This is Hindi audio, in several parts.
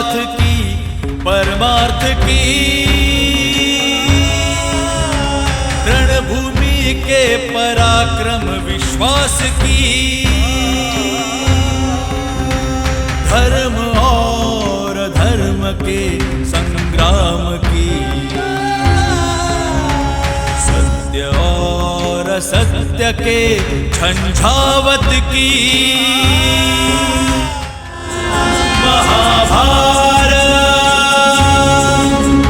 साथ की परमार्थ की, रणभूमि के पराक्रम विश्वास की, धर्म और धर्म के संग्राम की, सत्य और असत्य के झंझावत की, महाभारत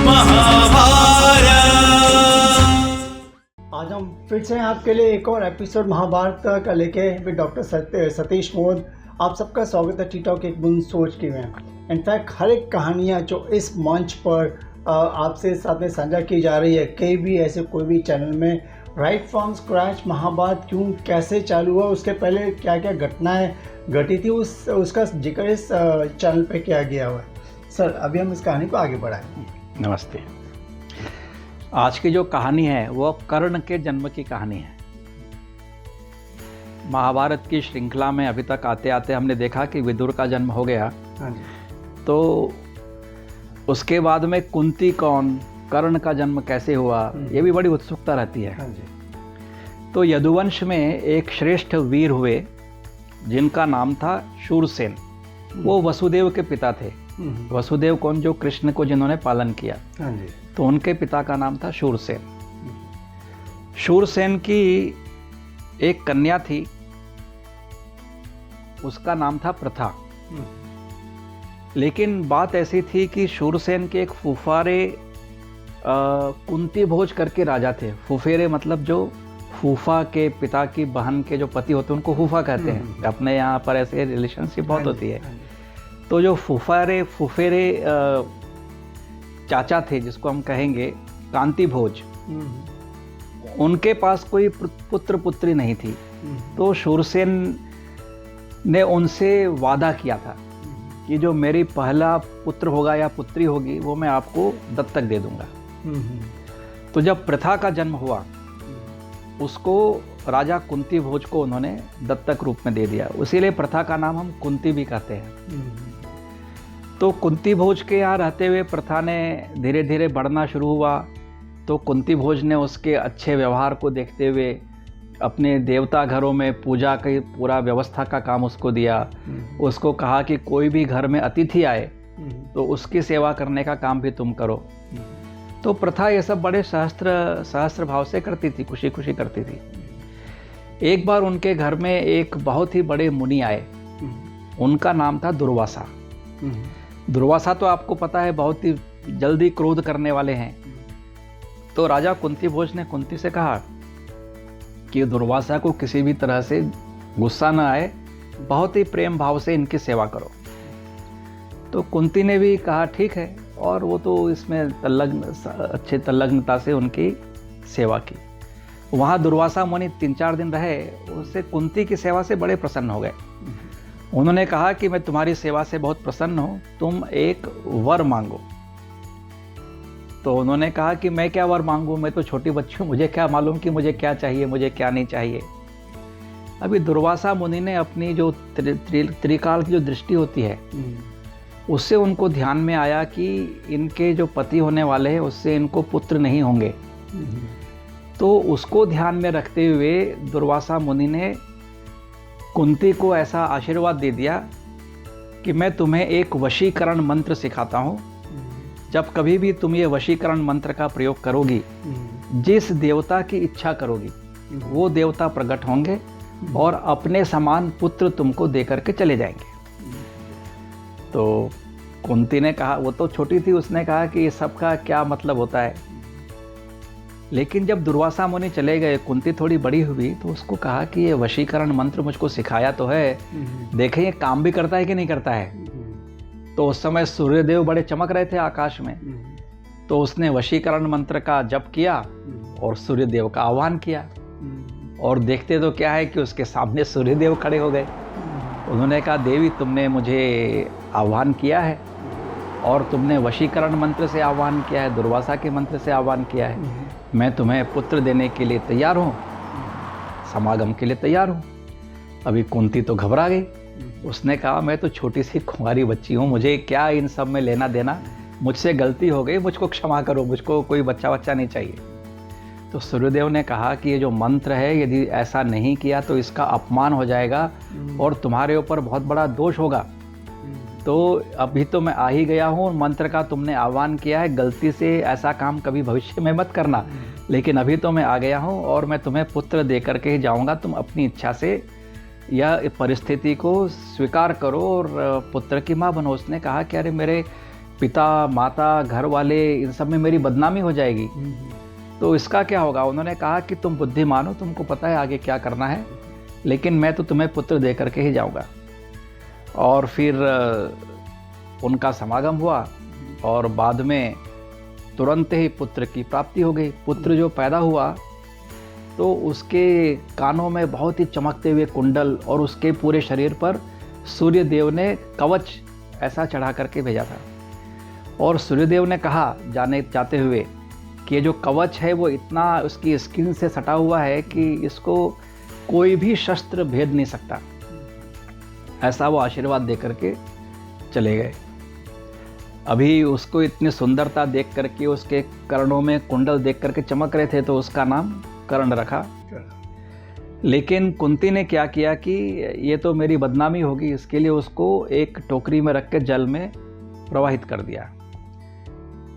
महाभारत। आज हम फिर से आपके लिए एक और एपिसोड महाभारत का लेके विद डॉक्टर सतीश मोद। आप सबका स्वागत है टी टॉक एक बूंद सोच की में। इनफैक्ट हर एक कहानियाँ जो इस मंच पर आपसे साथ में साझा की जा रही है, कहीं भी ऐसे कोई भी चैनल में राइट फ्रॉम स्क्रैच महाभारत क्यों कैसे चालू हुआ, उसके पहले क्या क्या घटनाएं घटी थी, उसका जिक्र इस चैनल पे किया गया हुआ है। सर अभी हम इस कहानी को आगे बढ़ाएं। नमस्ते। आज की जो कहानी है वो कर्ण के जन्म की कहानी है। महाभारत की श्रृंखला में अभी तक आते आते हमने देखा कि विदुर का जन्म हो गया। हाँ जी। तो उसके बाद में कुंती कौन, कर्ण का जन्म कैसे हुआ, ये भी बड़ी उत्सुकता रहती है। हाँ जी। तो यदुवंश में एक श्रेष्ठ वीर हुए जिनका नाम था शूरसेन। वो वसुदेव के पिता थे। वसुदेव कौन, जो कृष्ण को जिन्होंने पालन किया। हाँ जी। तो उनके पिता का नाम था शूरसेन। शूरसेन की एक कन्या थी, उसका नाम था प्रथा। लेकिन बात ऐसी थी कि शूरसेन के एक फुफारे कुंती भोज करके राजा थे। फुफेरे मतलब जो फूफा के पिता की बहन के जो पति होते हैं उनको फूफा कहते हैं। अपने यहाँ पर ऐसे रिलेशनशिप बहुत होती है। तो जो फुफेरे चाचा थे, जिसको हम कहेंगे कांति भोज, उनके पास कोई पुत्र पुत्री नहीं थी। तो शूरसेन ने उनसे वादा किया था कि जो मेरी पहला पुत्र होगा या पुत्री होगी वो मैं आपको दत्तक दे दूंगा। तो जब प्रथा का जन्म हुआ, उसको राजा कुंती भोज को उन्होंने दत्तक रूप में दे दिया। इसीलिए प्रथा का नाम हम कुंती भी कहते हैं। तो कुंती भोज के यहाँ रहते हुए प्रथा ने धीरे धीरे बढ़ना शुरू हुआ। तो कुंती भोज ने उसके अच्छे व्यवहार को देखते हुए अपने देवता घरों में पूजा की पूरा व्यवस्था का काम उसको दिया। उसको कहा कि कोई भी घर में अतिथि आए तो उसकी सेवा करने का काम भी तुम करो। तो प्रथा ये सब बड़े सहस्त्र भाव से करती थी, खुशी खुशी करती थी। एक बार उनके घर में एक बहुत ही बड़े मुनि आए। उनका नाम था दुर्वासा। दुर्वासा तो आपको पता है बहुत ही जल्दी क्रोध करने वाले हैं। तो राजा कुंती भोज ने कुंती से कहा कि दुर्वासा को किसी भी तरह से गुस्सा न आए, बहुत ही प्रेम भाव से इनकी सेवा करो। तो कुंती ने भी कहा ठीक है, और वो तो इसमें अच्छे तल्लग्नता से उनकी सेवा की। वहाँ दुर्वासा मुनि 3-4 दिन रहे। उससे कुंती की सेवा से बड़े प्रसन्न हो गए। उन्होंने कहा कि मैं तुम्हारी सेवा से बहुत प्रसन्न हूँ, तुम एक वर मांगो। तो उन्होंने कहा कि मैं क्या वर मांगूँ, मैं तो छोटी बच्ची हूँ, मुझे क्या मालूम कि मुझे क्या चाहिए, मुझे क्या नहीं चाहिए। अभी दुर्वासा मुनि ने अपनी जो त्रिकाल की जो दृष्टि होती है, उससे उनको ध्यान में आया कि इनके जो पति होने वाले हैं उससे इनको पुत्र नहीं होंगे। तो उसको ध्यान में रखते हुए दुर्वासा मुनि ने कुंती को ऐसा आशीर्वाद दे दिया कि मैं तुम्हें एक वशीकरण मंत्र सिखाता हूँ। जब कभी भी तुम ये वशीकरण मंत्र का प्रयोग करोगी, जिस देवता की इच्छा करोगी वो देवता प्रकट होंगे और अपने समान पुत्र तुमको दे करके चले जाएंगे। तो कुंती ने कहा, वो तो छोटी थी, उसने कहा कि ये सब का क्या मतलब होता है। लेकिन जब दुर्वासा मुनि चले गए, कुंती थोड़ी बड़ी हुई, तो उसको कहा कि ये वशीकरण मंत्र मुझको सिखाया तो है, देखें ये काम भी करता है कि नहीं करता है। तो उस समय सूर्यदेव बड़े चमक रहे थे आकाश में। तो उसने वशीकरण मंत्र का जप किया और सूर्यदेव का आह्वान किया। और देखते तो क्या है कि उसके सामने सूर्यदेव खड़े हो गए। उन्होंने कहा, देवी तुमने मुझे आह्वान किया है और तुमने वशीकरण मंत्र से आह्वान किया है, दुर्वासा के मंत्र से आह्वान किया है। मैं तुम्हें पुत्र देने के लिए तैयार हूँ, समागम के लिए तैयार हूँ। अभी कुंती तो घबरा गई उसने कहा मैं तो छोटी सी कुंवारी बच्ची हूँ, मुझे क्या इन सब में लेना देना, मुझसे गलती हो गई, मुझको क्षमा करो, मुझको कोई बच्चा नहीं चाहिए। तो सूर्यदेव ने कहा कि ये जो मंत्र है, यदि ऐसा नहीं किया तो इसका अपमान हो जाएगा और तुम्हारे ऊपर बहुत बड़ा दोष होगा। तो अभी तो मैं आ ही गया हूँ, मंत्र का तुमने आह्वान किया है, गलती से ऐसा काम कभी भविष्य में मत करना, लेकिन अभी तो मैं आ गया हूँ और मैं तुम्हें पुत्र दे करके ही जाऊँगा, तुम अपनी इच्छा से यह परिस्थिति को स्वीकार करो और पुत्र की माँ बनो। उसने कहा कि अरे मेरे पिता माता घर वाले इन सब में मेरी बदनामी हो जाएगी, तो इसका क्या होगा। उन्होंने कहा कि तुम बुद्धिमान हो, तुमको पता है आगे क्या करना है, लेकिन मैं तो तुम्हें पुत्र दे करके ही जाऊँगा। और फिर उनका समागम हुआ और बाद में तुरंत ही पुत्र की प्राप्ति हो गई। पुत्र जो पैदा हुआ तो उसके कानों में बहुत ही चमकते हुए कुंडल और उसके पूरे शरीर पर सूर्य देव ने कवच ऐसा चढ़ा करके भेजा था। और सूर्यदेव ने कहा जाते हुए कि ये जो कवच है वो इतना उसकी स्किन से सटा हुआ है कि इसको कोई भी शस्त्र भेद नहीं सकता। ऐसा वो आशीर्वाद दे करके चले गए। अभी उसको इतनी सुंदरता देख करके, उसके कर्णों में कुंडल देख करके चमक रहे थे, तो उसका नाम कर्ण रखा। लेकिन कुंती ने क्या किया कि ये तो मेरी बदनामी होगी, इसके लिए उसको एक टोकरी में रख के जल में प्रवाहित कर दिया।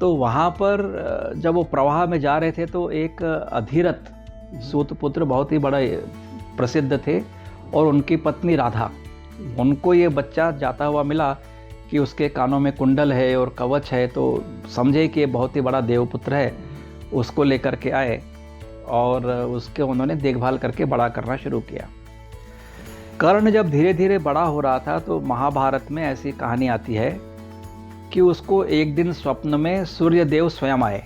तो वहाँ पर जब वो प्रवाह में जा रहे थे तो एक अधीरथ सूतपुत्र बहुत ही बड़ा प्रसिद्ध थे और उनकी पत्नी राधा, उनको ये बच्चा जाता हुआ मिला कि उसके कानों में कुंडल है और कवच है, तो समझे कि ये बहुत ही बड़ा देवपुत्र है। उसको लेकर के आए और उसके उन्होंने देखभाल करके बड़ा करना शुरू किया। कर्ण जब धीरे धीरे बड़ा हो रहा था तो महाभारत में ऐसी कहानी आती है कि उसको एक दिन स्वप्न में सूर्यदेव स्वयं आए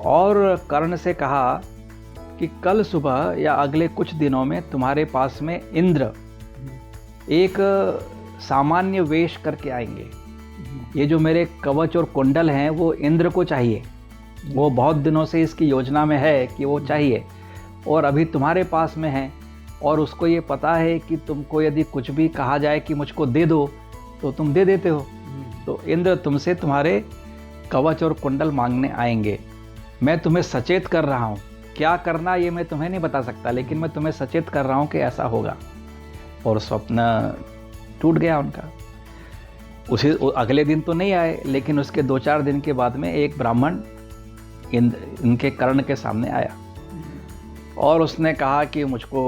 और कर्ण से कहा कि कल सुबह या अगले कुछ दिनों में तुम्हारे पास में इंद्र एक सामान्य वेश करके आएंगे। ये जो मेरे कवच और कुंडल हैं वो इंद्र को चाहिए, वो बहुत दिनों से इसकी योजना में है कि वो चाहिए और अभी तुम्हारे पास में है और उसको ये पता है कि तुमको यदि कुछ भी कहा जाए कि मुझको दे दो तो तुम दे देते हो। तो इंद्र तुमसे तुम्हारे कवच और कुंडल मांगने आएंगे। मैं तुम्हें सचेत कर रहा हूँ, क्या करना ये मैं तुम्हें नहीं बता सकता, लेकिन मैं तुम्हें सचेत कर रहा हूँ कि ऐसा होगा। और स्वप्न टूट गया उनका। उसी अगले दिन तो नहीं आए, लेकिन उसके 2-4 दिन के बाद में एक ब्राह्मण इनके कर्ण के सामने आया और उसने कहा कि मुझको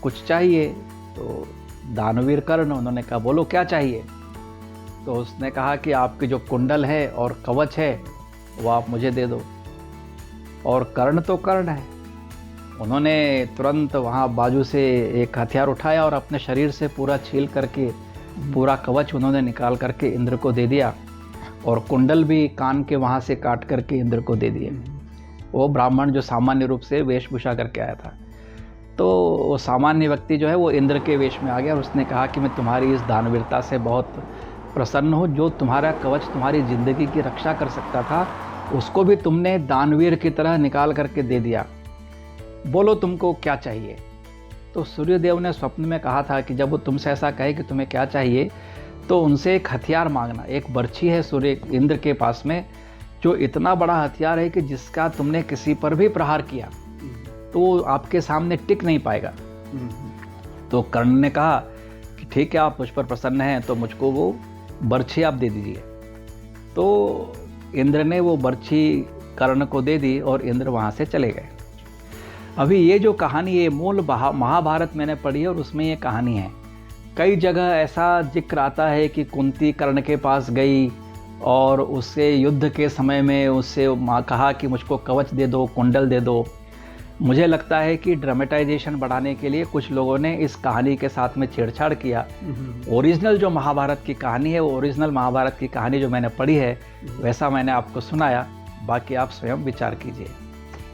कुछ चाहिए। तो दानवीर कर्ण, उन्होंने कहा बोलो क्या चाहिए। तो उसने कहा कि आपकी जो कुंडल है और कवच है वो आप मुझे दे दो। और कर्ण तो कर्ण है, उन्होंने तुरंत वहाँ बाजू से एक हथियार उठाया और अपने शरीर से पूरा छील करके पूरा कवच उन्होंने निकाल करके इंद्र को दे दिया और कुंडल भी कान के वहाँ से काट करके इंद्र को दे दिए। वो ब्राह्मण जो सामान्य रूप से वेशभूषा करके आया था, तो वो सामान्य व्यक्ति जो है वो इंद्र के वेश में आ गया और उसने कहा कि मैं तुम्हारी इस दानवीरता से बहुत प्रसन्न हूँ। जो तुम्हारा कवच तुम्हारी ज़िंदगी की रक्षा कर सकता था उसको भी तुमने दानवीर की तरह निकाल करके दे दिया, बोलो तुमको क्या चाहिए। तो सूर्यदेव ने स्वप्न में कहा था कि जब वो तुमसे ऐसा कहे कि तुम्हें क्या चाहिए तो उनसे एक हथियार मांगना। एक बर्छी है सूर्य इंद्र के पास में जो इतना बड़ा हथियार है कि जिसका तुमने किसी पर भी प्रहार किया तो वो आपके सामने टिक नहीं पाएगा। तो कर्ण ने कहा कि ठीक है, आप मुझ पर प्रसन्न हैं तो मुझको वो बर्छी आप दे दीजिए। तो इंद्र ने वो बर्छी कर्ण को दे दी और इंद्र वहाँ से चले गए। अभी ये जो कहानी, ये मूल महाभारत मैंने पढ़ी है और उसमें ये कहानी है। कई जगह ऐसा जिक्र आता है कि कुंती कर्ण के पास गई और उससे युद्ध के समय में उससे कहा कि मुझको कवच दे दो, कुंडल दे दो। मुझे लगता है कि ड्रामेटाइजेशन बढ़ाने के लिए कुछ लोगों ने इस कहानी के साथ में छेड़छाड़ किया। ओरिजिनल जो महाभारत की कहानी है, वो ओरिजिनल महाभारत की कहानी जो मैंने पढ़ी है वैसा मैंने आपको सुनाया, बाकी आप स्वयं विचार कीजिए।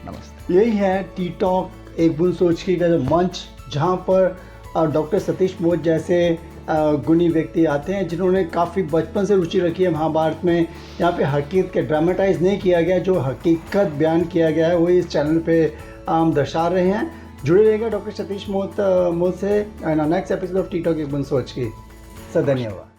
नमस्ते। यही है टी टॉक एक बूंद सोच की का जो मंच, जहाँ पर डॉक्टर सतीश मोद जैसे गुणी व्यक्ति आते हैं जिन्होंने काफ़ी बचपन से रुचि रखी है महाभारत में। यहाँ पे हकीकत के ड्रामेटाइज नहीं किया गया, जो हकीकत बयान किया गया है वही इस चैनल पे दर्शा रहे हैं। जुड़े रहेगा डॉक्टर सतीश मोद से next episode of T talk एक बूंद सोच की। सर धन्यवाद।